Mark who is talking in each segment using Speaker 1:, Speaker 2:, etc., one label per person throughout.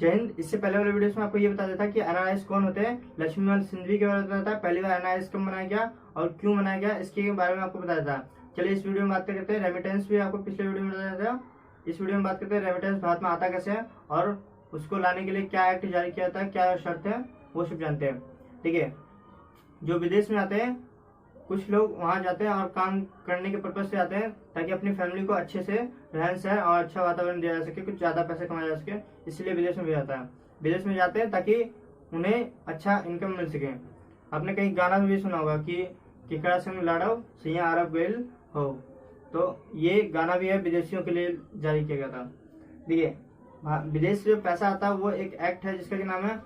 Speaker 1: जय हिंद। इससे पहले वाले वीडियोस में आपको ये बता देता कि एनआरआईएस कौन होते हैं, लक्ष्मीलाल सिंधवी के बारे में बताया था, पहली बार एनआरआईएस कब बनाया गया और क्यों बनाया गया, इसके बारे में आपको बताया था। चलिए इस वीडियो में बात करते हैं। रेमिटेंस भी आपको पिछले वीडियो में बताया था, इस वीडियो में बात करते हैं रेमिटेंस भारत में आता कैसे है और उसको लाने के लिए क्या एक्ट जारी किया था, क्या शर्त है, वो सब जानते हैं। ठीक है, जो विदेश में आते हैं कुछ लोग वहां जाते हैं और काम करने के पर्पज से आते हैं ताकि अपनी फैमिली को अच्छे से रहन सहन और अच्छा वातावरण दिया जा सके, कुछ ज्यादा पैसे कमाया जा सके, इसलिए विदेश में भी जाता है। विदेश में जाते हैं ताकि उन्हें अच्छा इनकम मिल सके। आपने कहीं गाना भी सुना होगा कि केकड़ा संग लाड़व सिया अरब गेल हो, तो ये गाना भी है विदेशियों के लिए जारी किया गया था। देखिए, विदेश से जो पैसा आता है वो एक एक्ट है जिसका नाम है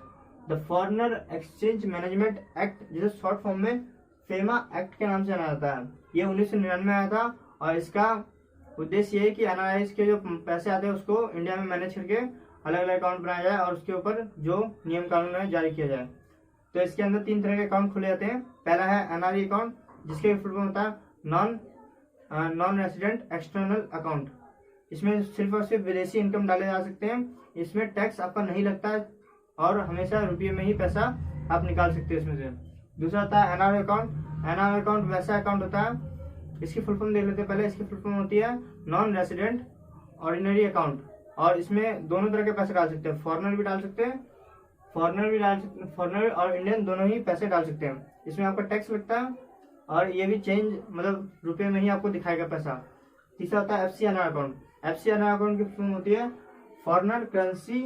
Speaker 1: the foreigner exchange management act, जिसे शॉर्ट फॉर्म में फेमा एक्ट के नाम से जाना जाता है। ये 1999 में आया था और इसका उद्देश्य ये है कि एनआरआईएस के जो पैसे आते हैं उसको इंडिया में मैनेज करके अलग अलग अकाउंट बनाया जाए और उसके ऊपर जो नियम कानून है जारी किया जाए। तो इसके अंदर 3 तरह के अकाउंट खुले जाते हैं। पहला है एनआरई अकाउंट, जिसके फुल फॉर्म होता है नॉन रेसिडेंट एक्सटर्नल अकाउंट। इसमें सिर्फ और सिर्फ विदेशी इनकम डाले जा सकते हैं, इसमें टैक्स आपका नहीं लगता है और हमेशा रुपये में ही पैसा आप निकाल सकते हैं इसमें से। दूसरा होता है एनआरओ अकाउंट। एनआरओ अकाउंट वैसा अकाउंट होता है, इसकी फुल फॉर्म देख लेते हैं पहले। इसकी फुल फॉर्म होती है नॉन रेसिडेंट ऑर्डिनरी अकाउंट, और इसमें दोनों तरह के पैसे डाल सकते हैं, फॉरेनर भी डाल सकते हैं, फॉरेनर और इंडियन दोनों ही पैसे डाल सकते हैं। इसमें आपका टैक्स लगता है और ये भी चेंज मतलब रुपये में ही आपको दिखाएगा पैसा। तीसरा होता है एफसीएनआर अकाउंट। एफसीएनआर अकाउंट की फुल फॉर्म होती है फॉरेनर करेंसी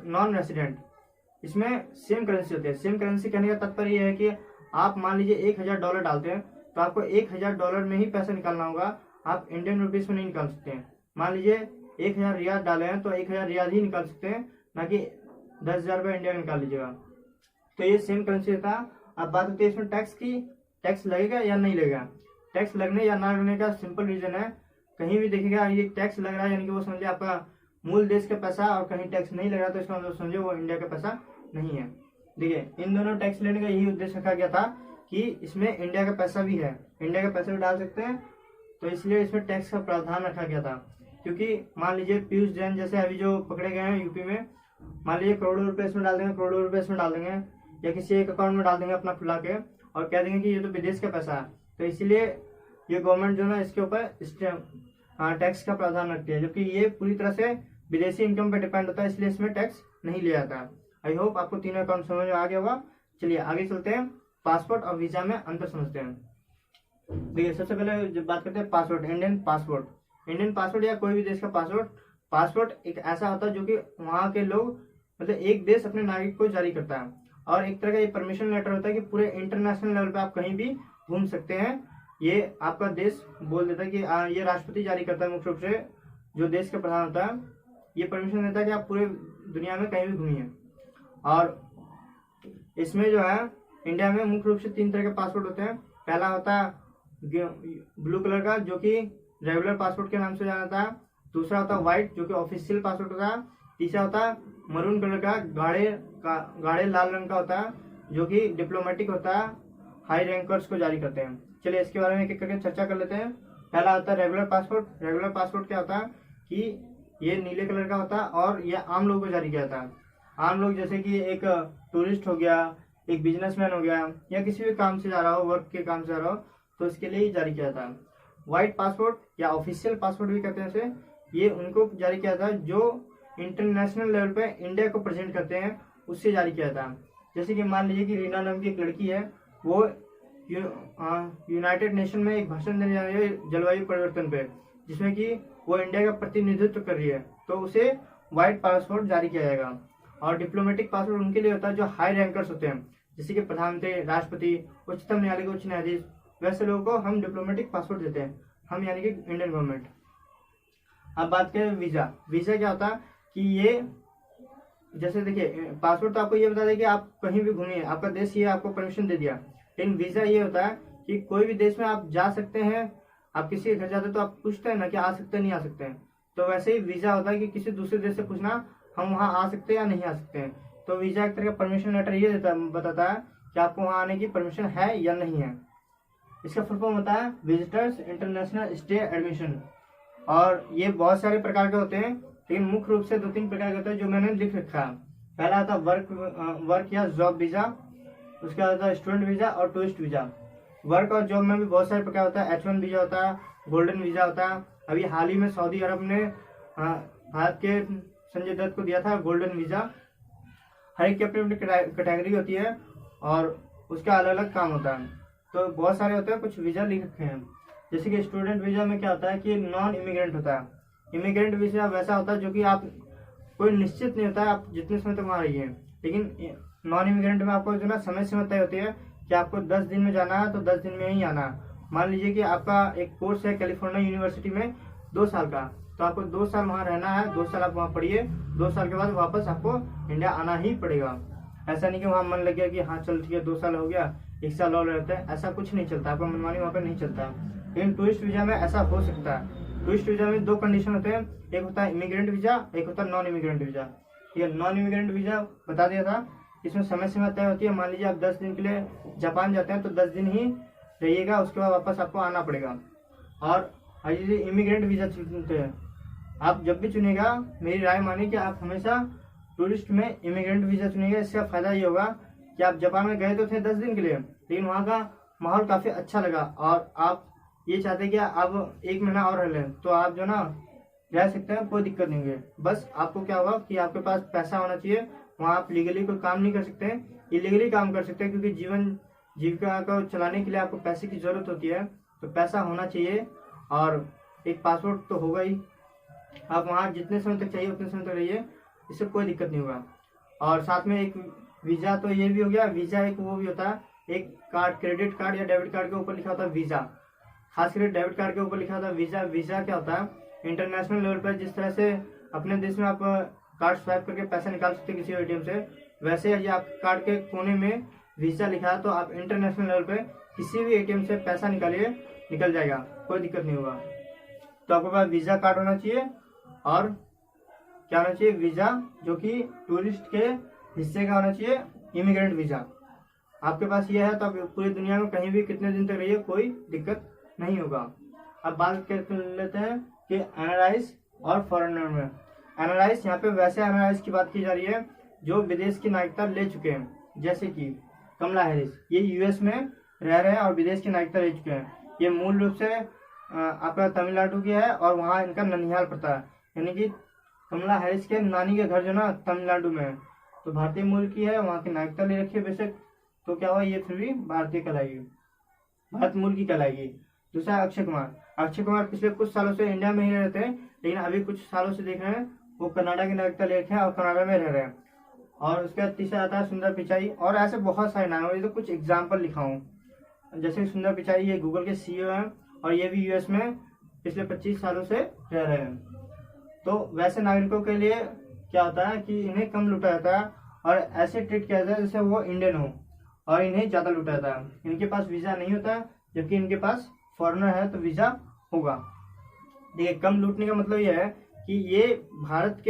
Speaker 1: नॉन रेसिडेंट। इसमें सेम करेंसी होती है। सेम करेंसी कहने का तात्पर्य यह है कि आप मान लीजिए $1000 डालते हैं तो आपको $1000 में ही पैसा निकालना होगा, आप इंडियन रुपीज में नहीं निकाल सकते हैं। मान लीजिए 1000 रियाल डाले हैं तो 1000 रियाल ही निकाल सकते हैं, ना कि 10,000 रुपये इंडिया में निकाल लीजिएगा। तो ये सेम करेंसी होता है। अब बात होती है इसमें टैक्स की, टैक्स लगेगा या नहीं लगेगा। टैक्स लगने या ना लगने का सिंपल रीजन है, कहीं भी देखेगा ये टैक्स लग रहा है यानी कि वो समझे आपका मूल देश का पैसा, और कहीं टैक्स नहीं लग रहा तो इसका मतलब समझे वो इंडिया का पैसा नहीं है। देखिए, इन दोनों टैक्स लेने का यही उद्देश्य रखा गया था कि इसमें इंडिया का पैसा भी है, इंडिया का पैसा भी डाल सकते हैं, तो इसलिए इसमें टैक्स का प्रावधान रखा गया था। क्योंकि मान लीजिए पीयूष जैन जैसे अभी जो पकड़े गए हैं यूपी में, मान लीजिए करोड़ों रुपए इसमें डाल देंगे, करोड़ों रुपए इसमें डाल देंगे या किसी एक अकाउंट में डाल देंगे अपना खुला के, और कह देंगे कि ये तो विदेश का पैसा है, तो इसलिए ये गवर्नमेंट जो है इसके ऊपर टैक्स का प्रावधान रखती है, जबकि ये पूरी तरह से विदेशी इनकम पे डिपेंड होता है, इसलिए इसमें टैक्स नहीं लिया जाता है। आई होप आपको तीनों अकाउंट समझ में आ गया होगा। चलिए आगे चलते हैं, पासपोर्ट और वीजा में अंतर समझते हैं। देखिए, सबसे पहले जब बात करते हैं पासपोर्ट, इंडियन पासपोर्ट या कोई भी देश का पासपोर्ट एक ऐसा होता है जो कि वहाँ के लोग मतलब एक देश अपने नागरिक को जारी करता है, और एक तरह का ये परमिशन लेटर होता है कि पूरे इंटरनेशनल लेवल पे आप कहीं भी घूम सकते हैं। ये आपका देश बोल देता है कि ये राष्ट्रपति जारी करता है, मुख्य रूप से जो देश का प्रधान होता है ये परमिशन देता है कि आप पूरे दुनिया में कहीं भी घूमिए। और इसमें जो है इंडिया में मुख्य रूप से 3 तरह के पासपोर्ट होते हैं। पहला होता है ब्लू कलर का, जो कि रेगुलर पासपोर्ट के नाम से जाना जाता है। दूसरा होता है व्हाइट, जो कि ऑफिशियल पासपोर्ट होता है। तीसरा होता है मरून कलर का, गाढ़े लाल रंग का होता है, जो कि डिप्लोमेटिक होता है, हाई रैंकर्स को जारी करते हैं। चलिए इसके बारे में एक एक करके चर्चा कर लेते हैं। पहला होता है रेगुलर पासपोर्ट। रेगुलर पासपोर्ट क्या होता है कि ये नीले कलर का होता है और ये आम लोगों को जारी किया जाता है। आम लोग जैसे कि एक टूरिस्ट हो गया, एक बिजनेसमैन हो गया, या किसी भी काम से जा रहा हो, वर्क के काम से जा रहा हो, तो इसके लिए ही जारी किया जाता है। व्हाइट पासपोर्ट या ऑफिशियल पासपोर्ट भी कहते हैं इसे, ये उनको जारी किया जाता है जो इंटरनेशनल लेवल पे इंडिया को प्रेजेंट करते हैं, उससे जारी किया जाता है। जैसे कि मान लीजिए कि रीना नाम की एक लड़की है, वो यूनाइटेड नेशन में एक भाषण देने जा रही है जलवायु परिवर्तन पे, जिसमें कि वो इंडिया का प्रतिनिधित्व कर रही है, तो उसे व्हाइट पासपोर्ट जारी किया जाएगा। और डिप्लोमेटिक पासपोर्ट उनके लिए होता है जो हाई रैंकर्स होते हैं, जैसे कि प्रधानमंत्री, राष्ट्रपति, उच्चतम न्यायालय के उच्च न्यायाधीश, वैसे लोगों को हम डिप्लोमेटिक पासपोर्ट देते हैं, हम यानी कि इंडियन गवर्नमेंट। अब बात करें वीजा। वीजा क्या होता है कि ये जैसे देखिए, पासपोर्ट तो आपको ये बता दें कि आप कहीं भी घूमिए, आपका देश ये आपको परमिशन दे दिया, लेकिन वीजा ये होता है कि कोई भी देश में आप जा सकते हैं। आप किसी के घर जाते हैं तो आप पूछते हैं ना कि आ सकते हैं नहीं आ सकते हैं, तो वैसे ही वीजा होता है कि किसी दूसरे देश से पूछना हम वहाँ आ सकते हैं या नहीं आ सकते हैं। तो वीजा एक तरह का परमिशन लेटर ये बताता है कि आपको वहाँ आने की परमिशन है या नहीं है। इसका फुल फॉर्म होता है विजिटर्स इंटरनेशनल स्टे एडमिशन, और ये बहुत सारे प्रकार के होते हैं। लेकिन मुख्य रूप से 2-3 प्रकार के होते हैं जो मैंने लिख रखा है। पहला आता है वर्क या जॉब वीजा, उसके बाद आता है स्टूडेंट वीजा और टूरिस्ट वीजा। वर्क और जॉब में भी बहुत सारे प्रकार होता है। H1 वीजा होता है, गोल्डन वीजा होता है। अभी हाल ही में सऊदी अरब ने भारत के संजय दत्त को दिया था गोल्डन वीजा। हर एक की अपनी अपनी कैटेगरी होती है और उसका अलग अलग काम होता है। तो बहुत सारे होते हैं, कुछ वीजा लिख रखे हैं। जैसे कि स्टूडेंट वीजा में क्या होता है कि नॉन इमिग्रेंट होता है। इमिग्रेंट वीजा वैसा होता है जो कि आप कोई निश्चित नहीं होता है आप जितने समय तक वहाँ रहिए। लेकिन नॉन इमिग्रेंट में आपको जो ना समय सीमा तय होती है कि आपको 10 दिन में जाना है तो 10 दिन में ही आना है। मान लीजिए कि आपका एक कोर्स है कैलिफोर्निया यूनिवर्सिटी में 2 साल का, तो आपको 2 साल वहाँ रहना है, 2 साल आप वहाँ पढ़िए, 2 साल के बाद वापस आपको इंडिया आना ही पड़ेगा। ऐसा नहीं कि वहाँ मन लग गया कि हाँ चल ठीक है 2 साल हो गया 1 साल और रहते हैं, ऐसा कुछ नहीं चलता, आपका मनमानी वहाँ पे नहीं चलता। लेकिन टूरिस्ट वीजा में ऐसा हो सकता है। टूरिस्ट वीजा में 2 कंडीशन होते हैं, एक होता है इमिग्रेंट वीजा, एक होता है नॉन इमिग्रेंट वीजा। ठीक है, नॉन इमिग्रेंट वीजा बता दिया था, इसमें समय सीमा तय होती है। मान लीजिए आप 10 दिन के लिए जापान जाते हैं तो 10 दिन ही रहिएगा, उसके बाद वापस आपको आना पड़ेगा। और यदि इमिग्रेंट वीजा चुनते हैं, आप जब भी चुनेगा मेरी राय मानिए कि आप हमेशा टूरिस्ट में इमिग्रेंट वीजा चुनेगा। इसका फायदा ये होगा कि आप जापान में गए तो थे 10 दिन के लिए, लेकिन वहाँ का माहौल काफी अच्छा लगा और आप ये चाहते कि आप 1 महीना और रह लें, तो आप जो ना रह सकते हैं, कोई दिक्कत नहीं है। बस आपको क्या होगा कि आपके पास पैसा होना चाहिए। वहाँ आप लीगली कोई काम नहीं कर सकते, इलीगली काम कर सकते हैं, क्योंकि जीविका को चलाने के लिए आपको पैसे की जरूरत होती है। तो पैसा होना चाहिए और एक पासपोर्ट तो होगा ही। आप वहाँ जितने समय तक चाहिए उतने समय तक रहिए, इससे कोई दिक्कत नहीं होगा। और साथ में एक वीजा तो ये भी हो गया, वीजा एक वो भी होता है, एक कार्ड, क्रेडिट कार्ड या डेबिट कार्ड के ऊपर लिखा होता है वीजा। खासकर डेबिट कार्ड के ऊपर लिखा होता है वीजा। वीजा क्या होता है, इंटरनेशनल लेवल पर जिस तरह से अपने देश में आप कार्ड स्वैप करके पैसा निकाल सकते हैं किसी एटीएम से, वैसे यदि आप कार्ड के कोने में वीजा लिखा है तो आप इंटरनेशनल लेवल पे किसी भी एटीएम से पैसा निकालिए, निकल जाएगा, कोई दिक्कत नहीं होगा। तो आपके पास वीजा कार्ड होना चाहिए और क्या होना चाहिए, वीजा जो कि टूरिस्ट के हिस्से का होना चाहिए, इमिग्रेंट वीजा। आपके पास ये है तो आप पूरी दुनिया में कहीं भी कितने दिन तक रहिए, कोई दिक्कत नहीं होगा। अब बात कर लेते हैं कि एनआरआईज और फॉरेनर में। एनआरआईज, यहाँ पे वैसे एनआरआईज की बात की जा रही है जो विदेश की नागरिकता ले चुके हैं, जैसे कि कमला हैरिस, ये यूएस में रह रहे हैं और विदेश की नागरिकता ले चुके हैं। ये मूल रूप से आपका तमिलनाडु की है और वहाँ इनका ननिहाल पड़ता है, यानी कि कमला हैरिस के नानी के घर जो ना तमिलनाडु में है। तो भारतीय मूल की है, वहाँ की नागरिकता ले रखी है बेशक, तो क्या हुआ ये फिर भी भारतीय कहलाएगी, भारत मूल की कहलाएगी। दूसरा अक्षय कुमार। अक्षय कुमार पिछले कुछ सालों से इंडिया में ही रहते हैं, लेकिन अभी कुछ सालों से देख रहे हैं वो कनाडा की नागरिकता ले रखे हैं और कनाडा में रह रहे हैं। और उसके बाद तीसरा आता है सुंदर पिचाई, और ऐसे बहुत सारे नाम है, तो कुछ एग्जाम्पल लिखा हूँ। जैसे सुंदर पिचाई ये गूगल के सीईओ हैं और ये भी यूएस में पिछले 25 सालों से रह रहे हैं। तो वैसे नागरिकों के लिए क्या होता है कि इन्हें कम लूटा जाता है और ऐसे ट्रीट किया जाता है जैसे वो इंडियन हो, और इन्हें ज्यादा लूटा जाता है। इनके पास वीजा नहीं होता, जबकि इनके पास फॉरेनर है तो वीजा होगा। देखिए, कम लूटने का मतलब ये है कि ये भारत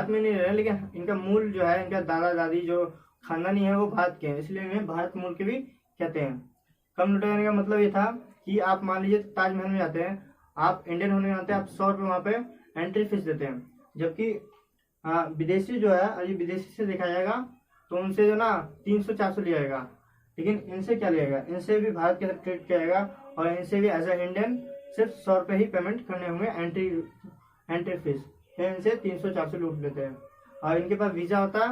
Speaker 1: में नहीं रह रहे, लेकिन इनका मूल जो है, इनका दादा दादी जो खानदानी है वो भारत के हैं, इसलिए इन्हें भारत मूल के भी कहते हैं। कम लूटा जाने का मतलब ये था कि आप मान लीजिए ताजमहल में जाते हैं, आप इंडियन होने जाते हैं, आप 100 रुपये वहाँ पे एंट्री फीस देते हैं, जबकि विदेशी जो है, अभी विदेशी से देखा जाएगा तो उनसे जो ना 300-400 लिया जाएगा। लेकिन इनसे क्या लिया जाएगा, इनसे भी भारत के साथ ट्रीट किया जाएगा और इनसे भी एज ए इंडियन सिर्फ 100 रुपये ही पेमेंट करने होंगे एंट्री फीस। इनसे 300-400 लूट लेते हैं। और इनके पास वीजा होता,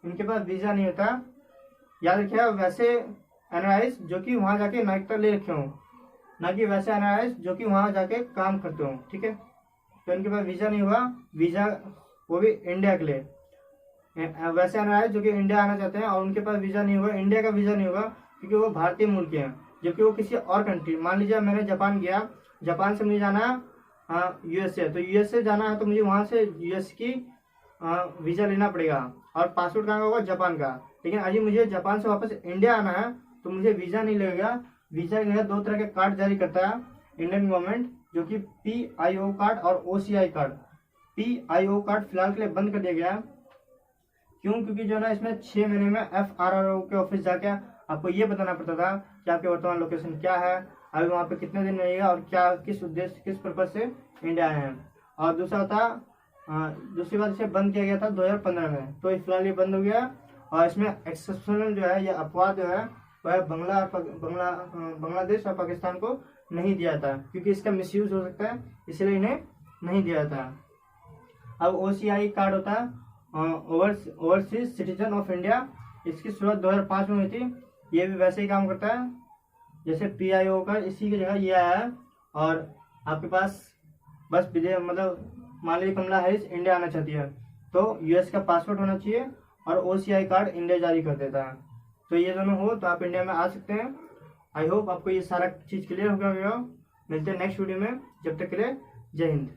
Speaker 1: इनके पास वीजा नहीं होता। याद रखिएगा, वैसे एनआरआईज जो कि वहां जाके नागरिकता ले रखे हों, ना कि वैसे एनआरआईज जो कि वहां जाके काम करते हों। ठीक है, तो इनके पास वीजा नहीं हुआ, वीजा वो भी इंडिया के लिए। वैसे एनआरआईज जो कि इंडिया आना चाहते हैं और उनके पास वीजा नहीं हुआ, इंडिया का वीजा नहीं होगा, क्योंकि वो भारतीय मूल के हैं, जबकि वो किसी और कंट्री, मान लीजिए मैंने जापान गया, जापान से मुझे जाना है यूएसए, तो यूएसए जाना है तो मुझे वहां से यूएस की वीजा लेना पड़ेगा और पासपोर्ट कहाँ होगा, जापान का। लेकिन अभी मुझे जापान से वापस इंडिया आना है तो मुझे वीजा नहीं लगेगा। वीजा के लिए 2 तरह के कार्ड जारी करता है इंडियन गवर्नमेंट, जो कि PIO कार्ड और OCI कार्ड। PIO कार्ड फिलहाल के लिए बंद कर दिया गया है। क्यों? क्योंकि जो ना इसमें 6 महीने में FRRO के ऑफिस जाके आपको ये बताना पड़ता था कि आपके वर्तमान लोकेशन क्या है, अभी वहाँ पे कितने दिन रहेगा और क्या किस उद्देश्य किस पर्पज से इंडिया आए हैं। और दूसरा होता दूसरी बात, इसे बंद किया गया था 2015 में, तो ये फिलहाल ये बंद हो गया। और इसमें एक्सेप्शनल जो है, या अपवाद जो है, वह बांग्लादेश और पाकिस्तान को नहीं दिया था, क्योंकि इसका मिसयूज हो सकता है, इसलिए इन्हें नहीं दिया था। अब OCI कार्ड होता है ओवरसीज सिटीजन ऑफ इंडिया। इसकी शुरुआत 2005 में हुई थी। ये भी वैसे ही काम करता है जैसे PIO का, इसी की जगह ये आया है। और आपके पास बस मतलब मान लीजिए कमला हैरिस इंडिया आना चाहती है, तो US का पासपोर्ट होना चाहिए, और OCI कार्ड इंडिया जारी कर देता है। तो ये दोनों हो तो आप इंडिया में आ सकते हैं। आई होप आपको ये सारा चीज़ क्लियर हो गया होगा। मिलते हैं नेक्स्ट वीडियो में, जब तक के लिए जय हिंद।